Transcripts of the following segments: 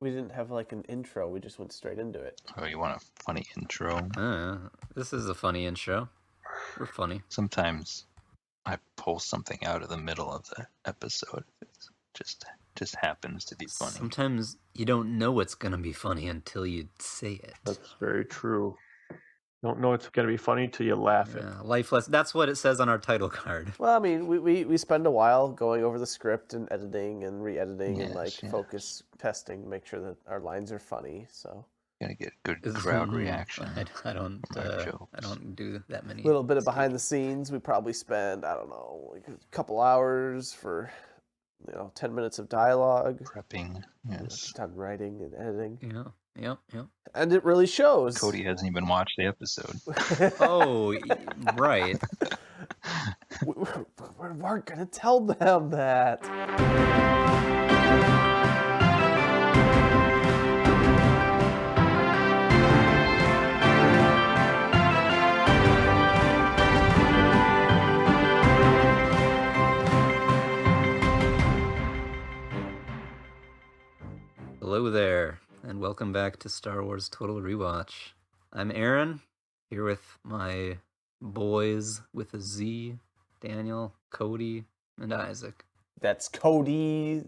We didn't have like an intro. We just went straight into it. Oh, you want a funny intro? This is a funny intro. We're funny. Sometimes I pull something out of the middle of the episode. It just happens to be funny. Sometimes you don't know what's gonna be funny until you say it. That's very true. You don't know it's going to be funny till you laugh it. Life lesson. That's what it says on our title card. Well, I mean, we spend a while going over the script and editing and re-editing and focus testing to make sure that our lines are funny. So gotta get good crowd reaction. I don't do that many. A little bit of behind the scenes. We probably spend like a couple hours for 10 minutes of dialogue, prepping, yes, done writing and editing. Yep. And it really shows. Cody hasn't even watched the episode. Oh, right. We weren't going to tell them that. Hello there, and welcome back to Star Wars Total Rewatch. I'm Aaron, here with my boys with a Z, Daniel, Cody, and Isaac. That's Cody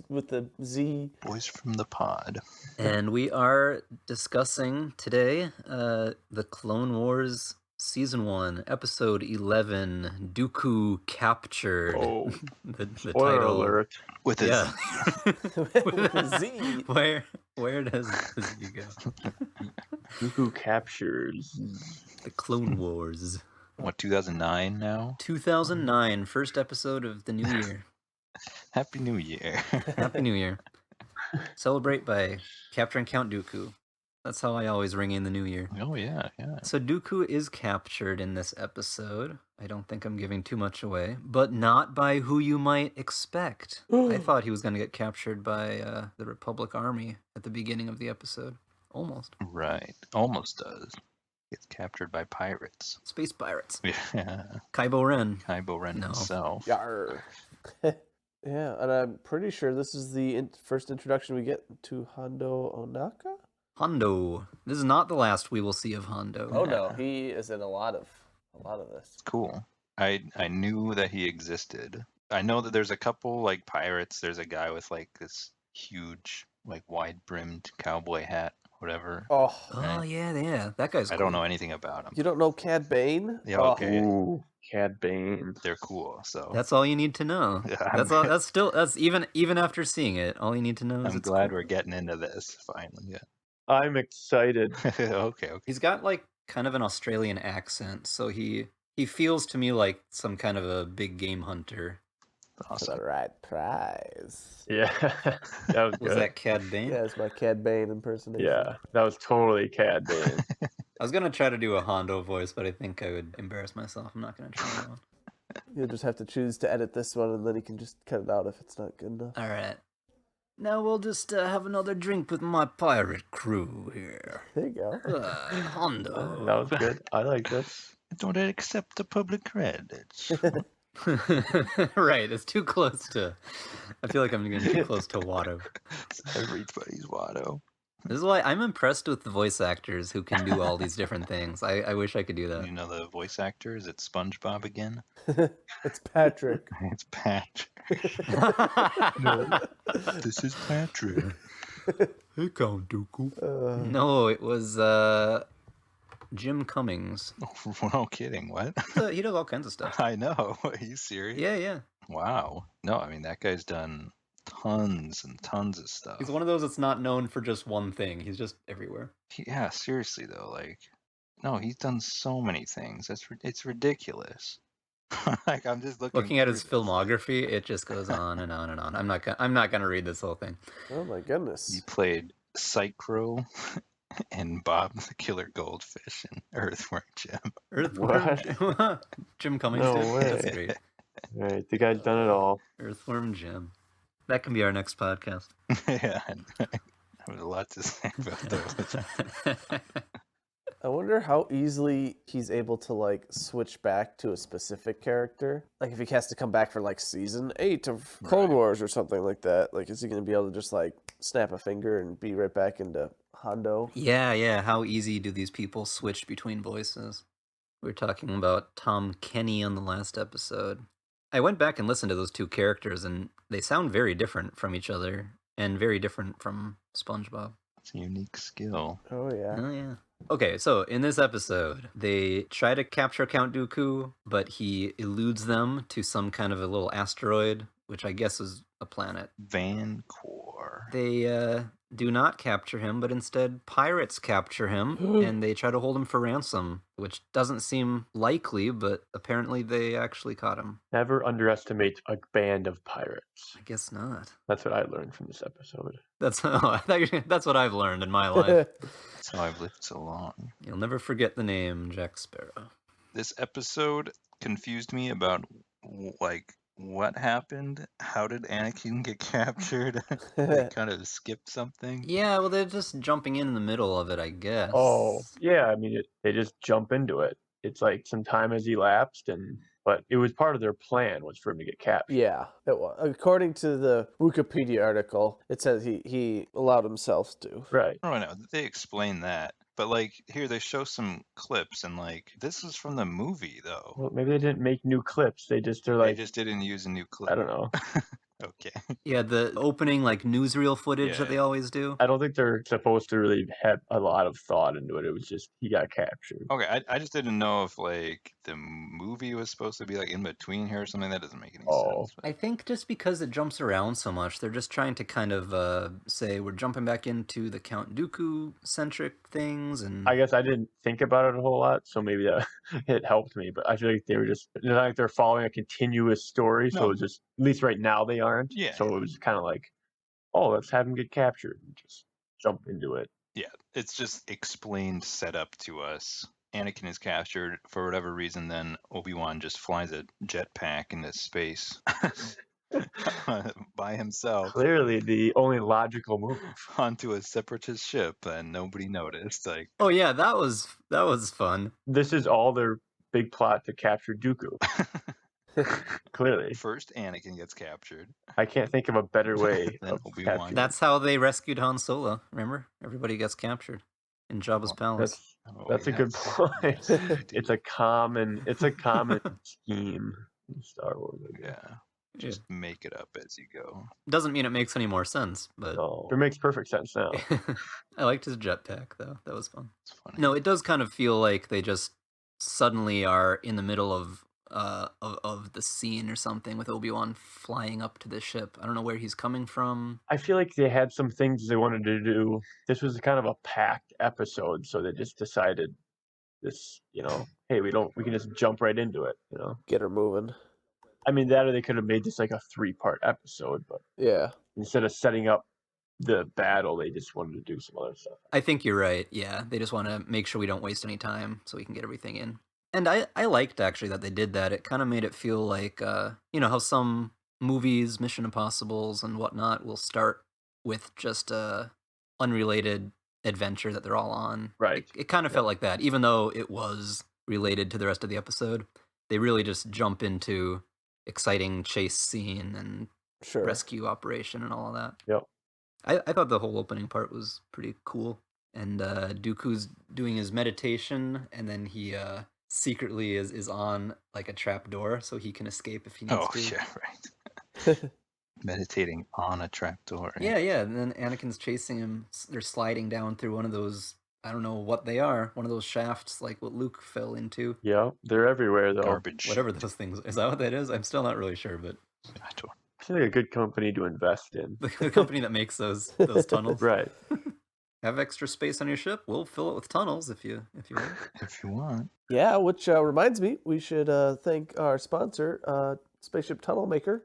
with a Z. Boys from the pod. And we are discussing today the Clone Wars Season 1, Episode 11, Dooku Captured. Oh, the spoiler title. alert. With a With a Z. Where does the Z go? Dooku captures. The Clone Wars. What, 2009 now? 2009, first episode of the new year. Happy New Year. Happy New Year. Celebrate by capturing Count Dooku. That's how I always ring in the new year. Oh, yeah. So Dooku is captured in this episode. I don't think I'm giving too much away, but not by who you might expect. I thought he was going to get captured by the Republic Army at the beginning of the episode. Almost. Right. Almost does. Gets captured by pirates. Space pirates. Yeah. Kylo Ren. Kylo Ren himself. Yarr. Yeah, and I'm pretty sure this is the first introduction we get to Hondo Ohnaka? Hondo. This is not the last we will see of Hondo. Oh no, he is in a lot of this. Cool. I knew that he existed. I know that there's a couple like pirates. There's a guy with like this huge like wide-brimmed cowboy hat, whatever. Oh yeah. That guy's cool. I don't know anything about him. You don't know Cad Bane? Yeah, okay. Ooh, Cad Bane. They're cool, so That's all you need to know. Yeah, That's even after seeing it, all you need to know is I'm it's glad cool. we're getting into this finally. Yeah. I'm excited. Okay. He's got like kind of an Australian accent, so he feels to me like some kind of a big game hunter. Awesome. The right prize. Yeah, that was good. Was that Cad Bane? Yeah, it's my Cad Bane impersonation. Yeah, that was totally Cad Bane. I was gonna try to do a Hondo voice, but I think I would embarrass myself. I'm not gonna try that one. You'll just have to choose to edit this one, and then you can just cut it out if it's not good enough. All right. Now we'll just have another drink with my pirate crew here. There you go. Hondo. That was good. I like this. Don't accept the public credits. Right, it's too close to... I feel like I'm getting too close to Watto. Everybody's Watto. This is why I'm impressed with the voice actors who can do all these different things. I wish I could do that. You know the voice actors? It's SpongeBob again. It's Patrick. It's Patrick. This is Patrick. Hey, Count Dooku. No, it was Jim Cummings. Oh, no kidding. What? He does all kinds of stuff. I know. Are you serious? Yeah. Wow. No, I mean, that guy's done tons and tons of stuff. He's one of those that's not known for just one thing. He's just everywhere. Yeah, seriously, though. Like, no, he's done so many things. It's ridiculous. Like, I'm just looking at his filmography. It just goes on and on and on. I'm not gonna read this whole thing. Oh my goodness. He played Psycho and Bob the Killer Goldfish and Earthworm Jim. Earthworm Jim Cummings. No did? way. That's great. All right, the guy's done it all. Earthworm Jim. That can be our next podcast. Yeah, I have a lot to say about those. I wonder wonder how easily he's able to like switch back to a specific character. Like if he has to come back for like season 8 of Clone Wars or something like that. Like is he going to be able to just like snap a finger and be right back into Hondo? Yeah. How easy do these people switch between voices? We were talking about Tom Kenny on the last episode. I went back and listened to those two characters, and they sound very different from each other and very different from SpongeBob. It's a unique skill. Oh yeah. Okay, so in this episode, they try to capture Count Dooku, but he eludes them to some kind of a little asteroid, which I guess is a planet. Vancor. They do not capture him, but instead pirates capture him, and they try to hold him for ransom, which doesn't seem likely, but apparently they actually caught him. Never underestimate a band of pirates. I guess not. That's what I learned from this episode. That's that's what I've learned in my life. That's how I've lived so long. You'll never forget the name Jack Sparrow. This episode confused me about like what happened. How did Anakin get captured? They kind of skipped something. Yeah, well, they're just jumping in the middle of it, I guess. Oh, yeah. I mean, they just jump into it. It's like some time has elapsed, but it was part of their plan was for him to get captured. Yeah, it was. According to the Wikipedia article, it says he allowed himself to. Right. I don't know. They explain that. But like here they show some clips and like this is from the movie though. Well, maybe they didn't make new clips. They're They like, just didn't use a new clip. I don't know. Okay. Yeah, the opening like newsreel footage that they always do. I don't think they're supposed to really have a lot of thought into it. It was just he got captured. Okay, I just didn't know if like the movie was supposed to be like in between here or something. That doesn't make any sense. I think just because it jumps around so much, they're just trying to kind of say we're jumping back into the Count Dooku centric things, and I guess I didn't think about it a whole lot, so maybe that it helped me. But I feel like they were just it's not like they're following a continuous story. So No. it's just at least right now they aren't. Yeah. So it was kind of like, oh, let's have him get captured and just jump into it. Yeah, it's just explained, set up to us. Anakin is captured for whatever reason. Then Obi-Wan just flies a jetpack into space by himself Clearly, the only logical move. onto a separatist ship, and nobody noticed. Like, oh yeah, that was fun. This is all their big plot to capture Dooku. Clearly, first Anakin gets captured. I can't think of a better way. Then of Obi-Wan. capturing- That's how they rescued Han Solo. Remember, everybody gets captured in Jabba's palace. That's a good point. It's a common scheme in Star Wars. I guess. Yeah. Just make it up as you go. Doesn't mean it makes any more sense, but No, it makes perfect sense now. I liked his jetpack though. That was fun. It's funny. No, it does kind of feel like they just suddenly are in the middle of the scene or something with Obi-Wan flying up to the ship. I don't know where he's coming from. I feel like they had some things they wanted to do. This was kind of a packed episode, so they just decided this, hey, we can just jump right into it, Get her moving. I mean, that or they could have made this like a 3-part episode, but Yeah. instead of setting up the battle, they just wanted to do some other stuff. I think you're right. Yeah, they just want to make sure we don't waste any time so we can get everything in. And I liked actually that they did that. It kind of made it feel like, how some movies, Mission Impossibles and whatnot, will start with just a unrelated adventure that they're all on. Right. It kind of felt like that, even though it was related to the rest of the episode. They really just jump into exciting chase scene and Sure. rescue operation and all of that. Yep. I thought the whole opening part was pretty cool. And Dooku's doing his meditation, and then he secretly is on like a trap door so he can escape if he needs to. Yeah, right. Meditating on a trapdoor. Yeah. And then Anakin's chasing him. They're sliding down through one of those, I don't know what they are, one of those shafts like what Luke fell into. Yeah, they're everywhere, though. Garbage. Whatever those things. Is that what that is? I'm still not really sure, but I don't. It's like a good company to invest in. the company that makes those tunnels. Right. Have extra space on your ship? We'll fill it with tunnels if you want. If you want. Yeah, which reminds me, we should thank our sponsor, Spaceship Tunnel Maker.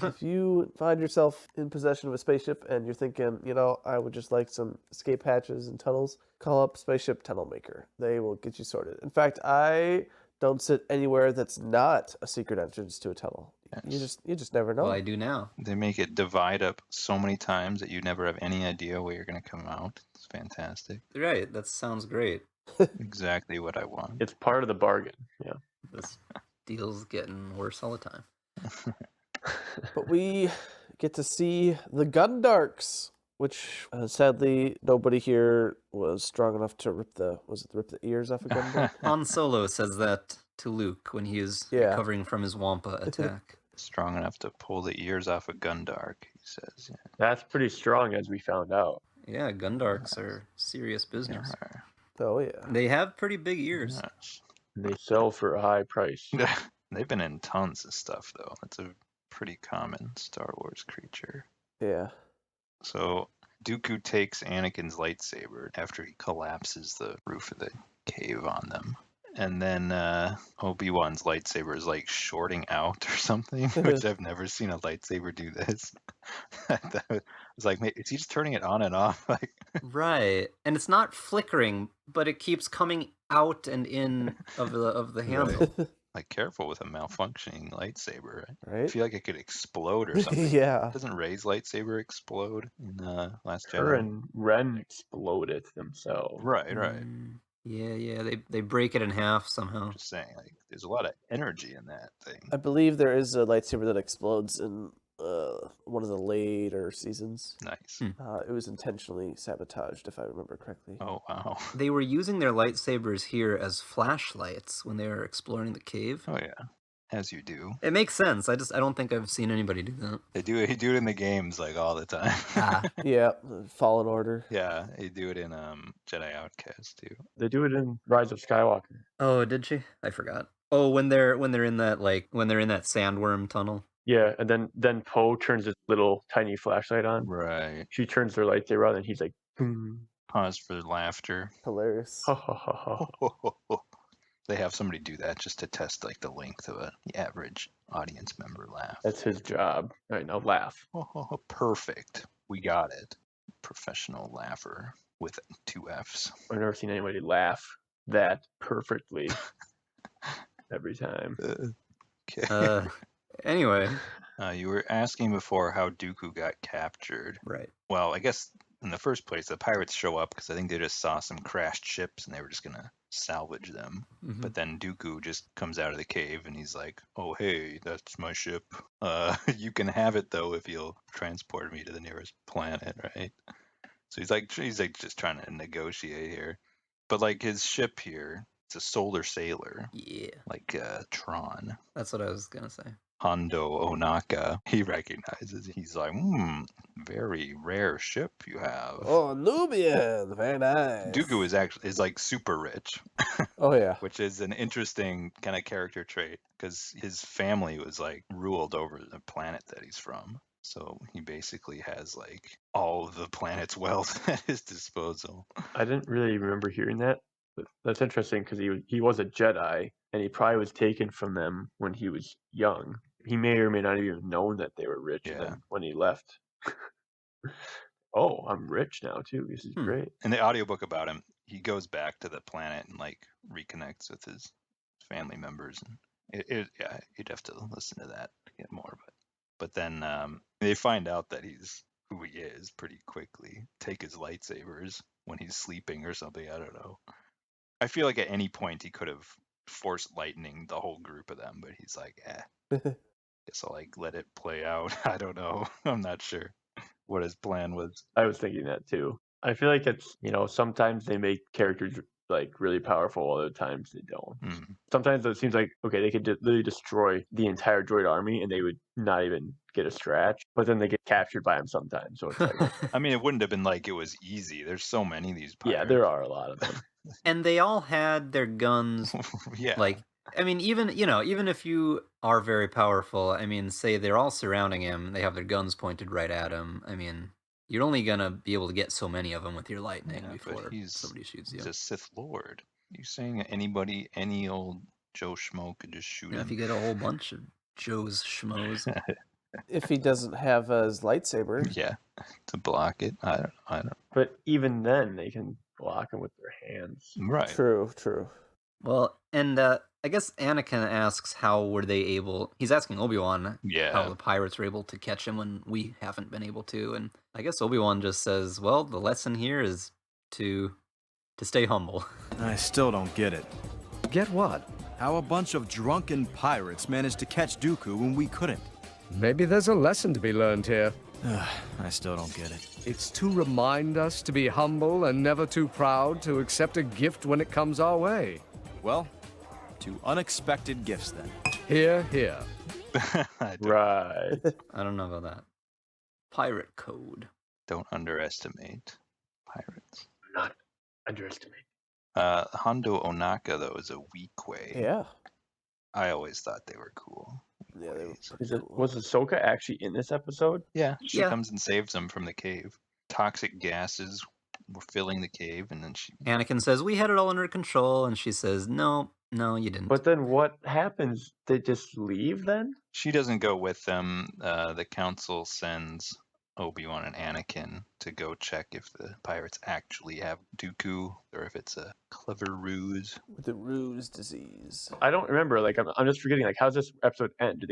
If you find yourself in possession of a spaceship and you're thinking, I would just like some escape hatches and tunnels, call up Spaceship Tunnel Maker. They will get you sorted. In fact, I don't sit anywhere that's not a secret entrance to a tunnel. Yes. You just never know. Well, I do now. They make it divide up so many times that you never have any idea where you're going to come out. It's fantastic. Right, that sounds great. Exactly what I want. It's part of the bargain. Yeah. This deal's getting worse all the time. But we get to see the Gundarks, which sadly nobody here was strong enough to rip the ears off a Gundark. Han Solo says that to Luke when he is Yeah. recovering from his Wampa attack. Strong enough to pull the ears off a Gundark, he says. Yeah. That's pretty strong, as we found out. Yeah, Gundarks are serious business. Yeah. Oh yeah. They have pretty big ears. Yes. They sell for a high price. They've been in tons of stuff, though. That's a pretty common Star Wars creature. Yeah. So Dooku takes Anakin's lightsaber after he collapses the roof of the cave on them. And then Obi-Wan's lightsaber is like shorting out or something, which I've never seen a lightsaber do this. I was like, is he just turning it on and off? Like, Right, and it's not flickering, but it keeps coming out and in of the handle. like careful with a malfunctioning lightsaber. I Right? feel like it could explode or something. Yeah. Doesn't Rey's lightsaber explode in Last Jedi? Her and Ren exploded themselves. Right. Yeah, they break it in half somehow. Just saying, like, there's a lot of energy in that thing. I believe there is a lightsaber that explodes in one of the later seasons. Nice. It was intentionally sabotaged, if I remember correctly. Oh, wow. They were using their lightsabers here as flashlights when they were exploring the cave. Oh, yeah. As you do. It makes sense. I don't think I've seen anybody do that. They do it in the games, like, all the time. Yeah, Fallen Order. Yeah, they do it in Jedi Outcast, too. They do it in Rise of Skywalker. Oh, did she? I forgot. Oh, when they're in that sandworm tunnel. Yeah, and then Poe turns his little tiny flashlight on. Right. She turns her lightsaber on, and he's like, boom. Pause for laughter. Hilarious. Ha ha ha ha. They have somebody do that just to test like the length of the average audience member laugh. That's his job. All right, now laugh. Perfect. We got it. Professional laugher with 2 Fs. I've never seen anybody laugh that perfectly every time. Okay. Anyway. You were asking before how Dooku got captured. Right. Well, I guess in the first place, the pirates show up because I think they just saw some crashed ships and they were just going to salvage them. Mm-hmm. But then Dooku just comes out of the cave and he's like, oh, hey, that's my ship. You can have it, though, if you'll transport me to the nearest planet, right? So he's like just trying to negotiate here. But like his ship here, it's a solar sailor. Yeah. Like Tron. That's what I was going to say. Hondo Onaka, he recognizes. He's like, very rare ship you have. Oh, Nubian, very nice. Dooku is like super rich. Oh yeah. Which is an interesting kind of character trait because his family was like ruled over the planet that he's from. So he basically has like all of the planet's wealth at his disposal. I didn't really remember hearing that. But that's interesting because he was a Jedi and he probably was taken from them when he was young. He may or may not have even known that they were rich when he left. Oh, I'm rich now too. This is great. In the audiobook about him, he goes back to the planet and like reconnects with his family members. And you'd have to listen to that to get more. But then they find out that he's who he is pretty quickly. Take his lightsabers when he's sleeping or something. I don't know. I feel like at any point he could have forced lightning the whole group of them, but he's like, guess I'll like let it play out. I don't know. I'm not sure what his plan was. I was thinking that too. I feel like it's, sometimes they make characters like really powerful, other times they don't. Sometimes it seems like, okay, they could literally destroy the entire droid army and they would not even get a scratch, but then they get captured by him sometimes. So it's like, I mean, it wouldn't have been like it was easy. There's so many of these pirates. Yeah, there are a lot of them. And they all had their guns. Yeah. Like, I mean, even if you are very powerful, I mean, say they're all surrounding him, they have their guns pointed right at him. I mean, you're only gonna be able to get so many of them with your lightning before somebody shoots you. He's a Sith Lord. You saying anybody, any old Joe Schmo could just shoot him? If you get a whole bunch of Joe's schmoes. If he doesn't have his lightsaber. Yeah, to block it. I don't. But even then, they can block him with their hands. Right. True. Well, and I guess Anakin asks how were they able... He's asking Obi-Wan how the pirates were able to catch him when we haven't been able to. And I guess Obi-Wan just says, well, the lesson here is to to stay humble. I still don't get it. Get what? How a bunch of drunken pirates managed to catch Dooku when we couldn't. Maybe there's a lesson to be learned here. I still don't get it. It's to remind us to be humble and never too proud to accept a gift when it comes our way. Well, to unexpected gifts then. Here, here. Right. I don't know about that. Pirate code. Don't underestimate pirates. Not underestimate. Hondo Onaka, though, is a weak way. Yeah. I always thought they were cool. Yeah, they were Is it, was Ahsoka actually in this episode? Yeah, she Yeah. comes and saves them from the cave. Toxic gases were filling the cave, and then she... Anakin says, we had it all under control, and she says, no, you didn't. But then what happens? They just leave then? She doesn't go with them. The council sends Obi-Wan and Anakin to go check if the pirates actually have Dooku, or if it's a clever ruse. with the ruse disease. I don't remember. Like I'm just forgetting. Like, how's this episode end? Do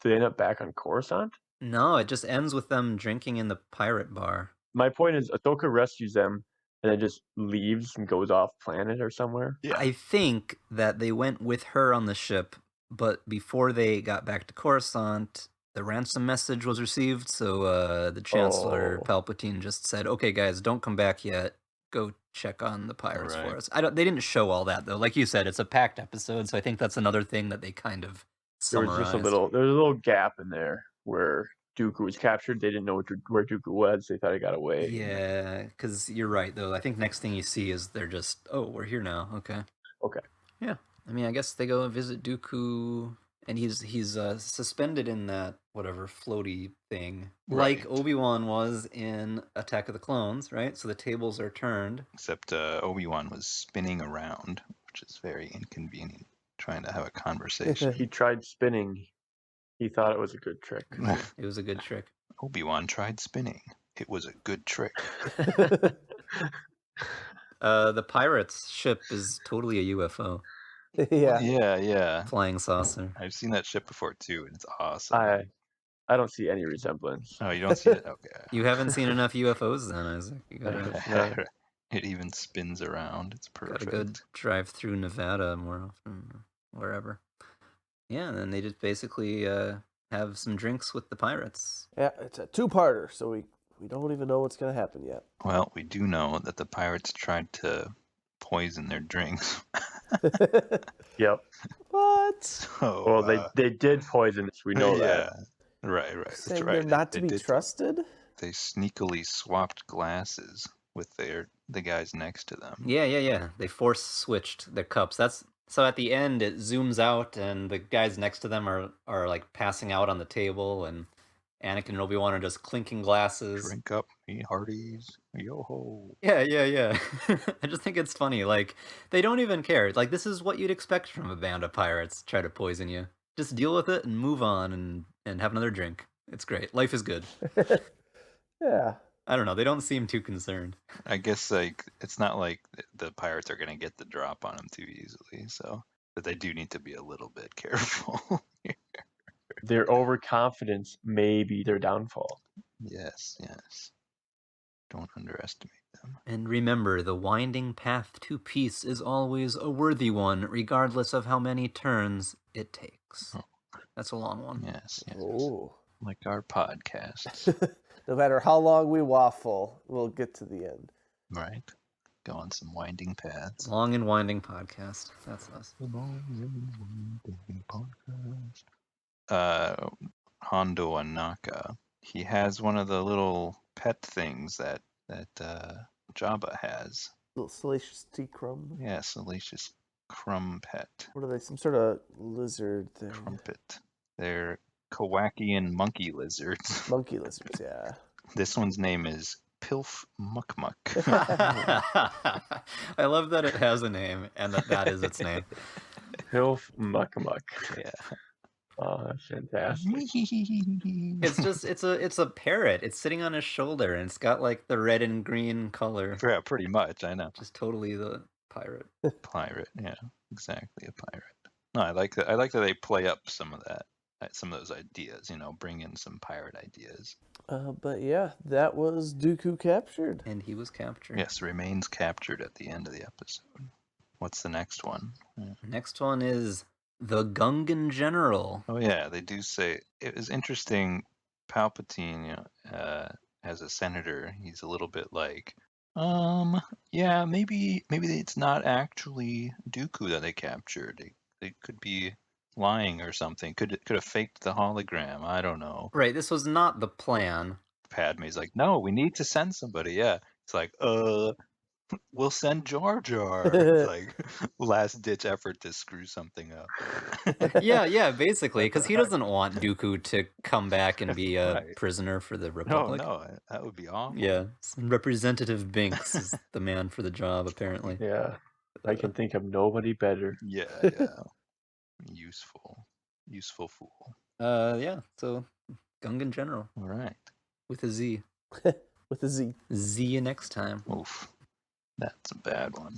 they end up back on Coruscant? No, it just ends with them drinking in the pirate bar. My point is, Ahsoka rescues them and then just leaves and goes off planet or somewhere. Yeah. I think that they went with her on the ship, but before they got back to Coruscant, the ransom message was received, so the Chancellor Palpatine just said, okay, guys, don't come back yet. Go check on the pirates Right. for us. They didn't show all that, though. Like you said, it's a packed episode, so I think that's another thing that they kind of There was summarized. just there was a little gap in there where Dooku was captured. They didn't know where Dooku was. They thought he got away. Yeah, because you're right, though. I think next thing you see is they're just, oh, we're here now. Okay. Okay. Yeah. I mean, I guess they go visit Dooku, and he's suspended in that whatever floaty thing, like Right. Obi-Wan was in Attack of the Clones, right? So the tables are turned. Except Obi-Wan was spinning around, which is very inconvenient, trying to have a conversation. He tried spinning. He thought it was a good trick. It was a good trick. Obi-Wan tried spinning. It was a good trick. The pirates' ship is totally a UFO, yeah. Yeah. flying saucer. I've seen that ship before, too, and it's awesome. I don't see any resemblance. Oh, you don't see it? Okay. You haven't seen enough UFOs then, Isaac. You gotta It even spins around. It's perfect. go drive through Nevada more often, or wherever. Yeah, and then they just basically have some drinks with the pirates. Yeah, it's a two-parter, so we don't even know what's going to happen yet. Well, we do know that the pirates tried to poison their drinks. Yep. What? So, Well, they did poison us. We know that. Right. That's Saying right. they're not to They be did- trusted? They sneakily swapped glasses with the guys next to them. Yeah. They force switched their cups. So at the end it zooms out and the guys next to them are like passing out on the table, and Anakin and Obi-Wan are just clinking glasses. Drink up, me hearties, yo ho. Yeah. I just think it's funny. Like, they don't even care. Like, this is what you'd expect from a band of pirates. Try to poison you. Just deal with it and move on and have another drink. It's great. Life is good. Yeah. I don't know. They don't seem too concerned. I guess like it's not like the pirates are gonna get the drop on them too easily, so but they do need to be a little bit careful. Their overconfidence may be their downfall. Yes. Don't underestimate them. And remember, the winding path to peace is always a worthy one, regardless of how many turns it takes. That's a long one. Yes. Oh. Like our podcasts, No matter how long we waffle, we'll get to the end. right? Go on some winding paths. Long and winding podcast. That's us. Hondo Anaka. He has one of the little pet things that Jabba has. Little salacious tea crumb. Yeah, salacious crumb pet. What are they? Some sort of lizard thing. Crumpet. They're Kowakian monkey lizards. Monkey lizards, yeah. This one's name is Pilf Mukmuk. I love that it has a name and that is its name. Pilf Muck. Yeah. Oh, that's fantastic. It's a parrot. It's sitting on his shoulder and it's got like the red and green color. Yeah, pretty much. I know. Just totally the pirate. Pirate. Yeah, exactly a pirate. No, I like that. I like that they play up some of that some of those ideas, bring in some pirate ideas. But yeah, that was Dooku captured. And he was captured. Yes, remains captured at the end of the episode. What's the next one? Next one is the Gungan General. Oh yeah, they do say it was interesting. Palpatine, as a senator, he's a little bit like, yeah, maybe it's not actually Dooku that they captured. They could be lying or something. Could have faked the hologram. I don't know. Right, this was not the plan. Padme's like, no, we need to send somebody. Yeah, it's like, we'll send Jar Jar. It's like last ditch effort to screw something up. yeah, basically, because he doesn't want Dooku to come back and be a Right. prisoner for the Republic. No, that would be awful. Yeah, Representative Binks is the man for the job, apparently. Yeah, I can think of nobody better. Yeah. Useful fool. Yeah, so Gungan General. All right. With a Z. With a Z. See you next time. Oof. That's a bad one.